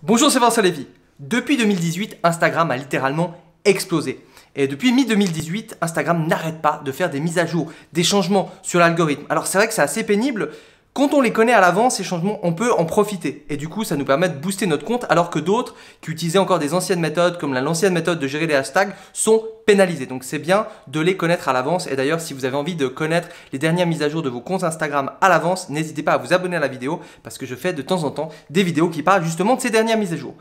Bonjour, c'est Vincent Lévy. Depuis 2018, Instagram a littéralement explosé. Et depuis mi-2018, Instagram n'arrête pas de faire des mises à jour, des changements sur l'algorithme. Alors c'est vrai que c'est assez pénible. Quand on les connaît à l'avance, ces changements, on peut en profiter. Et du coup, ça nous permet de booster notre compte, alors que d'autres, qui utilisaient encore des anciennes méthodes, comme l'ancienne méthode de gérer les hashtags, sont pénalisés. Donc c'est bien de les connaître à l'avance. Et d'ailleurs, si vous avez envie de connaître les dernières mises à jour de vos comptes Instagram à l'avance, n'hésitez pas à vous abonner à la vidéo, parce que je fais de temps en temps des vidéos qui parlent justement de ces dernières mises à jour.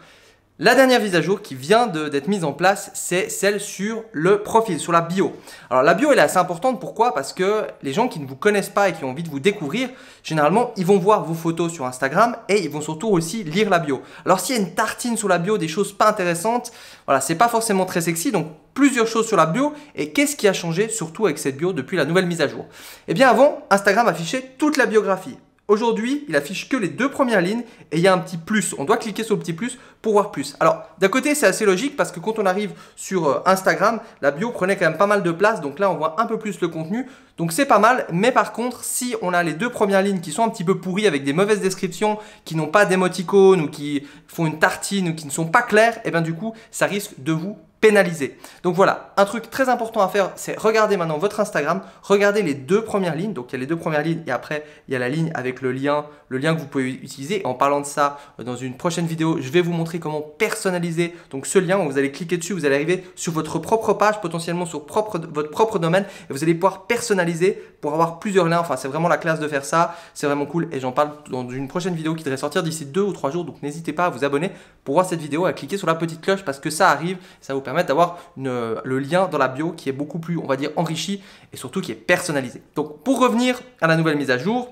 La dernière mise à jour qui vient d'être mise en place, c'est celle sur le profil, sur la bio. Alors la bio, elle est assez importante. Pourquoi? Parce que les gens qui ne vous connaissent pas et qui ont envie de vous découvrir, généralement, ils vont voir vos photos sur Instagram et ils vont surtout aussi lire la bio. Alors s'il y a une tartine sur la bio, des choses pas intéressantes, voilà, c'est pas forcément très sexy. Donc plusieurs choses sur la bio. Et qu'est-ce qui a changé surtout avec cette bio depuis la nouvelle mise à jour? Eh bien avant, Instagram affichait toute la biographie. Aujourd'hui, il affiche que les deux premières lignes et il y a un petit plus. On doit cliquer sur le petit plus pour voir plus. Alors, d'un côté, c'est assez logique parce que quand on arrive sur Instagram, la bio prenait quand même pas mal de place. Donc là, on voit un peu plus le contenu. Donc c'est pas mal. Mais par contre, si on a les deux premières lignes qui sont un petit peu pourries avec des mauvaises descriptions, qui n'ont pas d'émoticônes ou qui font une tartine ou qui ne sont pas claires, et bien du coup, ça risque de vous pénalisé. Donc voilà, un truc très important à faire, c'est regarder maintenant votre Instagram, regardez les deux premières lignes. Donc il y a les deux premières lignes et après il y a la ligne avec le lien que vous pouvez utiliser. Et en parlant de ça, dans une prochaine vidéo, je vais vous montrer comment personnaliser donc ce lien. Vous allez cliquer dessus, vous allez arriver sur votre propre page, potentiellement sur votre propre domaine, et vous allez pouvoir personnaliser pour avoir plusieurs liens. Enfin, c'est vraiment la classe de faire ça, c'est vraiment cool et j'en parle dans une prochaine vidéo qui devrait sortir d'ici 2 ou 3 jours. Donc n'hésitez pas à vous abonner pour voir cette vidéo, à cliquer sur la petite cloche parce que ça arrive, ça vous permet d'avoir le lien dans la bio qui est beaucoup plus, on va dire, enrichi et surtout qui est personnalisé. Donc pour revenir à la nouvelle mise à jour,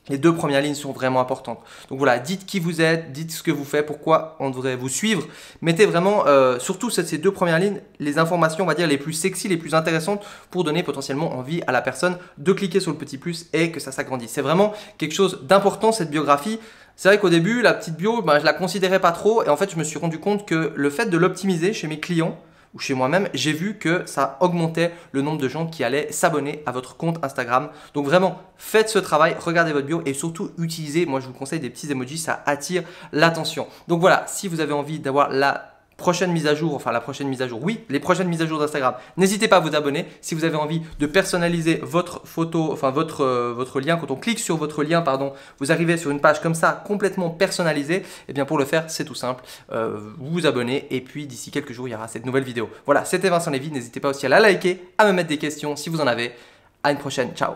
les deux premières lignes sont vraiment importantes. Donc voilà, dites qui vous êtes, dites ce que vous faites, pourquoi on devrait vous suivre. Mettez vraiment, surtout ces deux premières lignes, les informations, on va dire, les plus sexy, les plus intéressantes pour donner potentiellement envie à la personne de cliquer sur le petit plus et que ça s'agrandisse. C'est vraiment quelque chose d'important, cette biographie. C'est vrai qu'au début, la petite bio, je la considérais pas trop et en fait, je me suis rendu compte que le fait de l'optimiser chez mes clients ou chez moi-même, j'ai vu que ça augmentait le nombre de gens qui allaient s'abonner à votre compte Instagram. Donc vraiment, faites ce travail, regardez votre bio et surtout utilisez, moi je vous conseille des petits emojis, ça attire l'attention. Donc voilà, si vous avez envie d'avoir la prochaine mise à jour, enfin la prochaine mise à jour, oui, les prochaines mises à jour d'Instagram, n'hésitez pas à vous abonner. Si vous avez envie de personnaliser votre photo, enfin votre lien, quand on clique sur votre lien, pardon, vous arrivez sur une page comme ça, complètement personnalisée, et bien pour le faire, c'est tout simple, vous vous abonnez et puis d'ici quelques jours, il y aura cette nouvelle vidéo. Voilà, c'était Vincent Lévy, n'hésitez pas aussi à la liker, à me mettre des questions si vous en avez. À une prochaine, ciao.